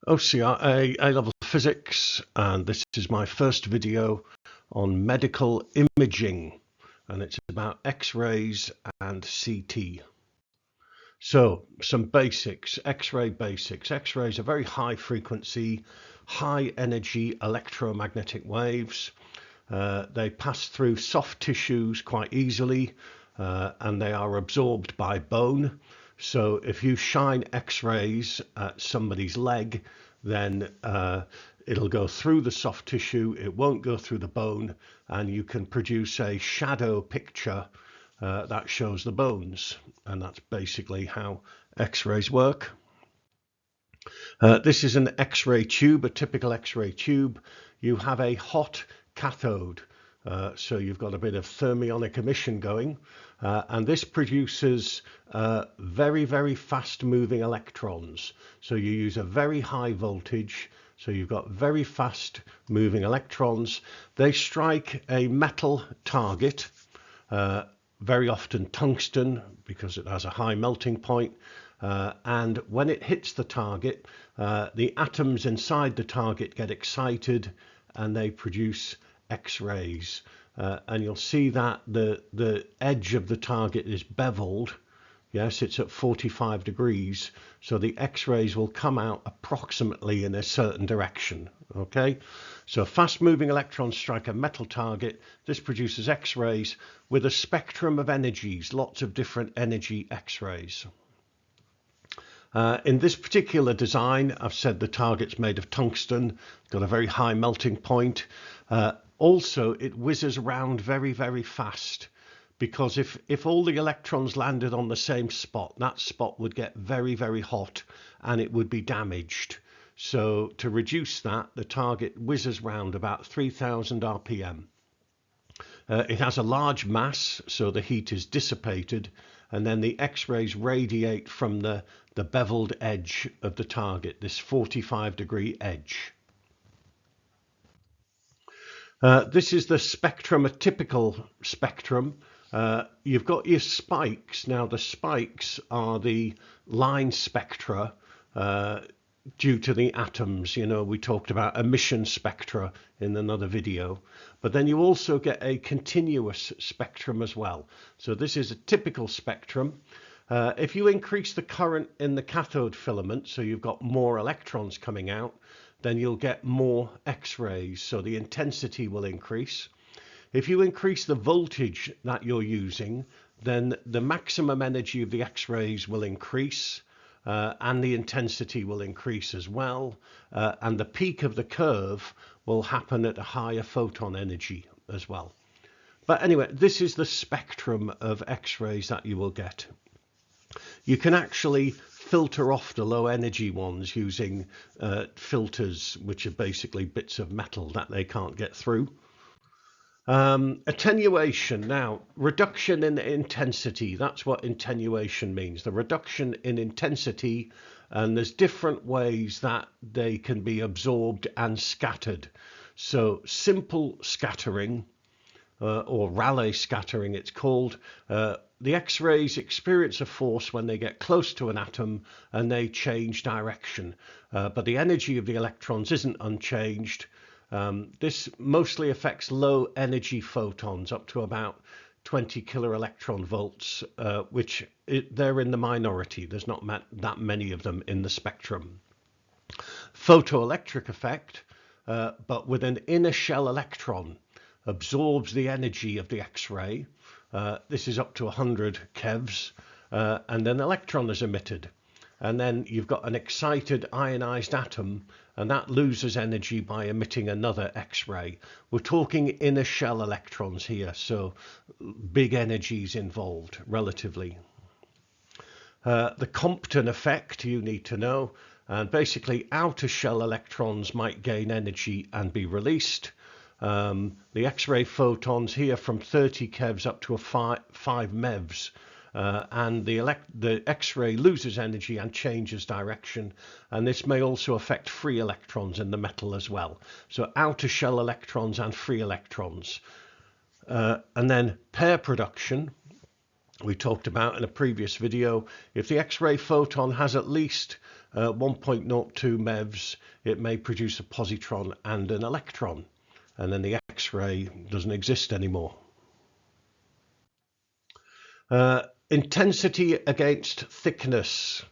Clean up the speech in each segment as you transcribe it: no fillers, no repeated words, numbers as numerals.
OCR A A-level physics, and this is my first video on medical imaging, and it's about X-rays and CT. So some basics, X-ray basics. X-rays are very high frequency, high energy electromagnetic waves. They pass through soft tissues quite easily, and they are absorbed by bone. So if you shine X-rays at somebody's leg, then it'll go through the soft tissue, it won't go through the bone, and you can produce a shadow picture that shows the bones. And that's basically how X-rays work. This is an X-ray tube, a typical X-ray tube. You have a hot cathode. So you've got a bit of thermionic emission going, and this produces very, very fast moving electrons. So you use a very high voltage, so you've got very fast moving electrons. They strike a metal target, very often tungsten because it has a high melting point, and when it hits the target, the atoms inside the target get excited and they produce X-rays, and you'll see that the edge of the target is beveled. Yes, it's at 45 degrees, so the X-rays will come out approximately in a certain direction. Okay, so fast moving electrons strike a metal target. This produces X-rays with a spectrum of energies, lots of different energy X-rays. In this particular design, I've said the target's made of tungsten, got a very high melting point. Also, it whizzes around very, very fast, because if all the electrons landed on the same spot, that spot would get very, very hot and it would be damaged. So to reduce that, the target whizzes round about 3000 RPM. It has a large mass, so the heat is dissipated, and then the X-rays radiate from the beveled edge of the target, this 45-degree edge. This is the spectrum, a typical spectrum. You've got your spikes. Now the spikes are the line spectra due to the atoms. You know, we talked about emission spectra in another video, but then you also get a continuous spectrum as well. So this is a typical spectrum. If you increase the current in the cathode filament, so you've got more electrons coming out, then you'll get more X-rays, so the intensity will increase. If you increase the voltage that you're using, then the maximum energy of the X-rays will increase, and the intensity will increase as well, and the peak of the curve will happen at a higher photon energy as well. But anyway, this is the spectrum of X-rays that you will get. You can actually filter off the low energy ones using filters, which are basically bits of metal that they can't get through. Attenuation. Now, reduction in intensity, that's what attenuation means, the reduction in intensity, and there's different ways that they can be absorbed and scattered. So simple scattering, or Rayleigh scattering it's called, the X-rays experience a force when they get close to an atom and they change direction, but the energy of the electrons isn't unchanged. This mostly affects low energy photons up to about 20 kiloelectron volts, which they're in the minority. There's not that many of them in the spectrum. Photoelectric effect, but with an inner shell electron, absorbs the energy of the X-ray. This is up to 100 kevs, and an electron is emitted. And then you've got an excited ionized atom, and that loses energy by emitting another X-ray. We're talking inner shell electrons here, so big energies involved relatively. The Compton effect you need to know, and basically outer shell electrons might gain energy and be released. The X-ray photons here from 30 kevs up to a 5 MeVs, and the X-ray loses energy and changes direction, and this may also affect free electrons in the metal as well. So outer shell electrons and free electrons. And then pair production, we talked about in a previous video. If the X-ray photon has at least 1.02 MeVs, it may produce a positron and an electron, and then the X-ray doesn't exist anymore. Intensity against thickness,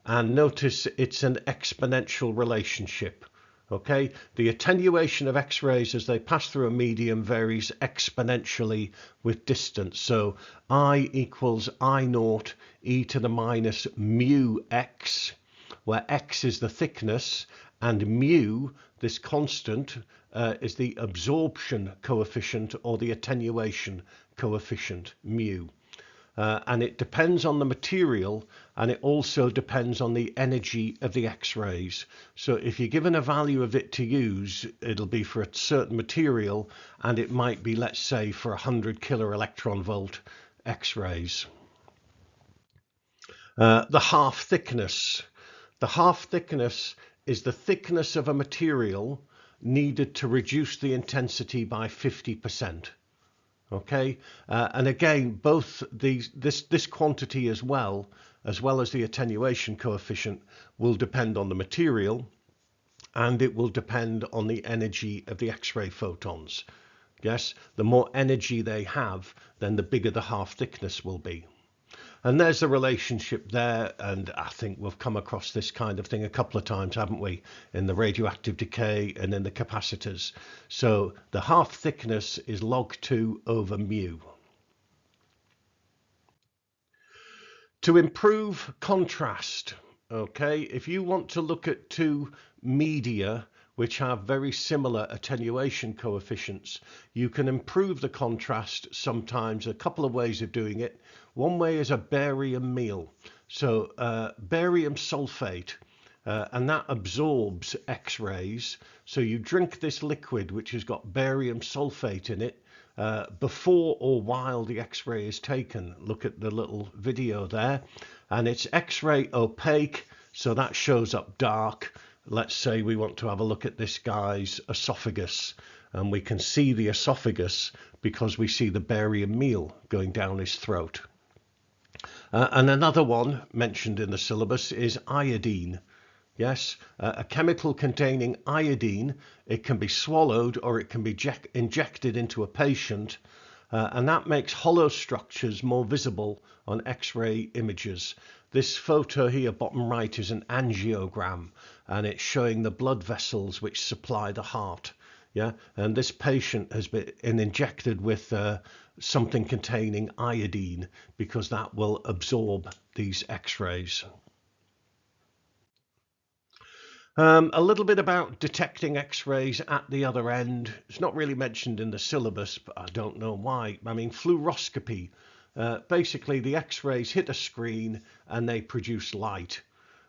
and notice it's an exponential relationship. Okay, the attenuation of X-rays as they pass through a medium varies exponentially with distance. So I equals I naught e to the minus mu x, where x is the thickness and mu, this constant, is the absorption coefficient or the attenuation coefficient, mu. And it depends on the material, and it also depends on the energy of the X-rays. So if you're given a value of it to use, it'll be for a certain material, and it might be, let's say, for 100 kilo electron volt X-rays. The half thickness. The half thickness is the thickness of a material needed to reduce the intensity by 50%. Okay, and again, both this quantity as well as the attenuation coefficient will depend on the material, and it will depend on the energy of the X-ray photons. Yes, the more energy they have, then the bigger the half thickness will be. And there's the relationship there, and I think we've come across this kind of thing a couple of times, haven't we, in the radioactive decay and in the capacitors. So the half thickness is log 2 over mu. To improve contrast, okay, if you want to look at two media which have very similar attenuation coefficients, you can improve the contrast sometimes. A couple of ways of doing it. One way is a barium meal. So barium sulfate, and that absorbs X-rays. So you drink this liquid which has got barium sulfate in it before or while the X-ray is taken. Look at the little video there, and it's X-ray opaque, so that shows up dark. Let's say we want to have a look at this guy's esophagus, and we can see the esophagus because we see the barium meal going down his throat. And another one mentioned in the syllabus is iodine. Yes, a chemical containing iodine. It can be swallowed or it can be injected into a patient, and that makes hollow structures more visible on X-ray images. This photo here, bottom right, is an angiogram, and it's showing the blood vessels which supply the heart. Yeah, and this patient has been injected with something containing iodine because that will absorb these X-rays. A little bit about detecting X-rays at the other end. It's not really mentioned in the syllabus, but I don't know why. I mean, fluoroscopy. Basically, the X-rays hit a screen and they produce light.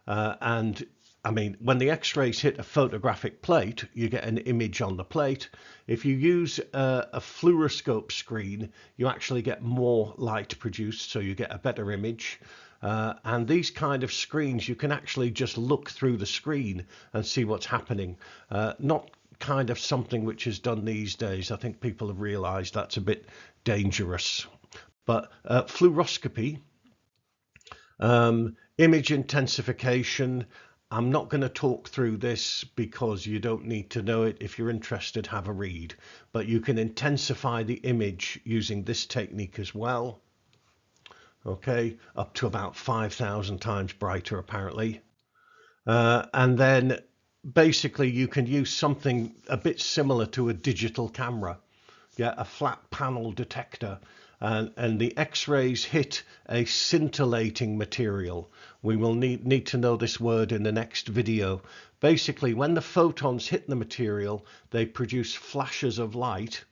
And I mean, when the X-rays hit a photographic plate, you get an image on the plate. If you use a fluoroscope screen, you actually get more light produced, so you get a better image. And these kind of screens, you can actually just look through the screen and see what's happening. Not kind of something which is done these days. I think people have realized that's a bit dangerous. But fluoroscopy, image intensification. I'm not going to talk through this because you don't need to know it. If you're interested, have a read. But you can intensify the image using this technique as well. Okay, up to about 5,000 times brighter apparently. And then basically you can use something a bit similar to a digital camera. Yeah, a flat panel detector. And the X-rays hit a scintillating material. We will need to know this word in the next video. Basically, when the photons hit the material, they produce flashes of light.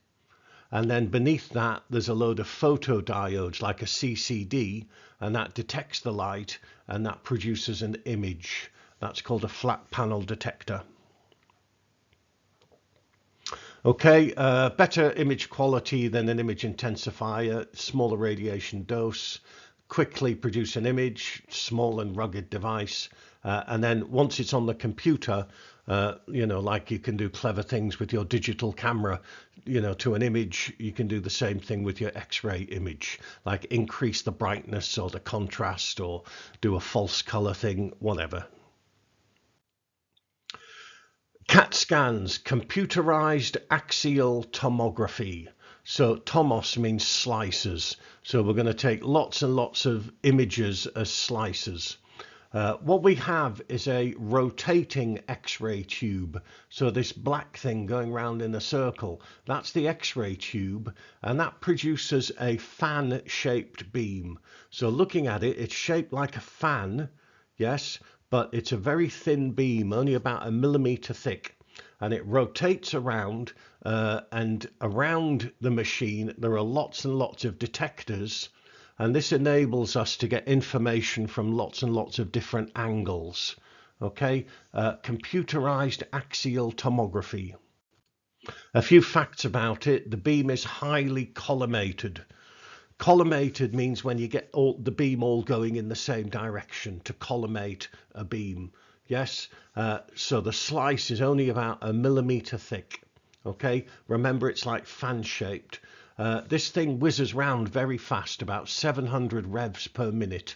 And then beneath that, there's a load of photodiodes like a CCD, and that detects the light, and that produces an image. That's called a flat panel detector. Okay, better image quality than an image intensifier, smaller radiation dose, quickly produce an image, small and rugged device, and then once it's on the computer, you know, like you can do clever things with your digital camera, you know, to an image, you can do the same thing with your X-ray image, like increase the brightness or the contrast or do a false color thing, whatever. CAT scans, computerized axial tomography. So tomos means slices. So we're going to take lots and lots of images as slices. What we have is a rotating X-ray tube. So this black thing going round in a circle, that's the X-ray tube, and that produces a fan-shaped beam. So looking at it, it's shaped like a fan, yes, but it's a very thin beam, only about 1 millimeter thick, and it rotates around, and around the machine there are lots and lots of detectors, and this enables us to get information from lots and lots of different angles. Okay, computerized axial tomography. A few facts about it: the beam is highly collimated. Collimated means when you get the beam all going in the same direction. To collimate a beam, yes. So the slice is only about 1 millimeter thick. Okay, remember it's like fan shaped. This thing whizzes round very fast, about 700 revs per minute.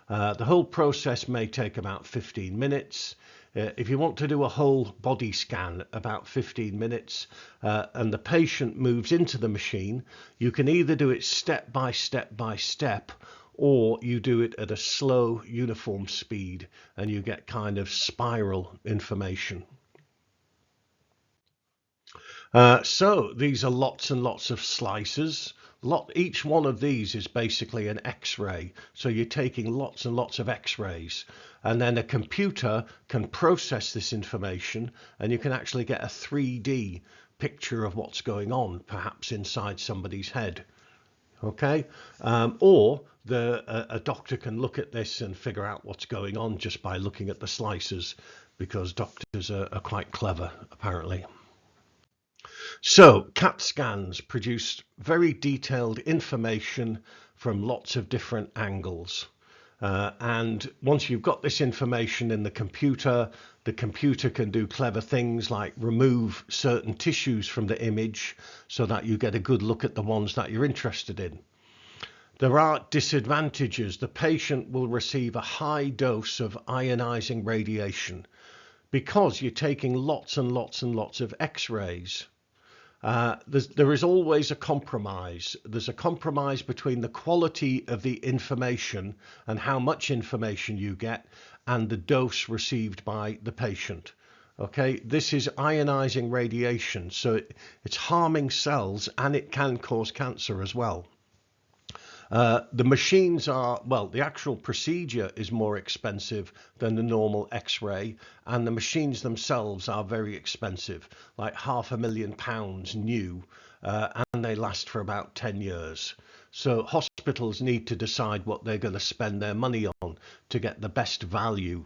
The whole process may take about 15 minutes. If you want to do a whole body scan, about 15 minutes, and the patient moves into the machine, you can either do it step by step by step, or you do it at a slow uniform speed and you get kind of spiral information. So these are lots and lots of slices. Each one of these is basically an X-ray. So you're taking lots and lots of X-rays, and then a computer can process this information, and you can actually get a 3D picture of what's going on, perhaps inside somebody's head. Okay, or a doctor can look at this and figure out what's going on just by looking at the slices, because doctors are quite clever, apparently. So CAT scans produce very detailed information from lots of different angles. And once you've got this information in the computer can do clever things like remove certain tissues from the image so that you get a good look at the ones that you're interested in. There are disadvantages. The patient will receive a high dose of ionizing radiation because you're taking lots and lots and lots of X-rays. There is always a compromise. There's a compromise between the quality of the information and how much information you get and the dose received by the patient. Okay, this is ionizing radiation, so it's harming cells and it can cause cancer as well. The machines are, well, the actual procedure is more expensive than the normal X-ray, and the machines themselves are very expensive, like £500,000 new, and they last for about 10 years. So hospitals need to decide what they're going to spend their money on to get the best value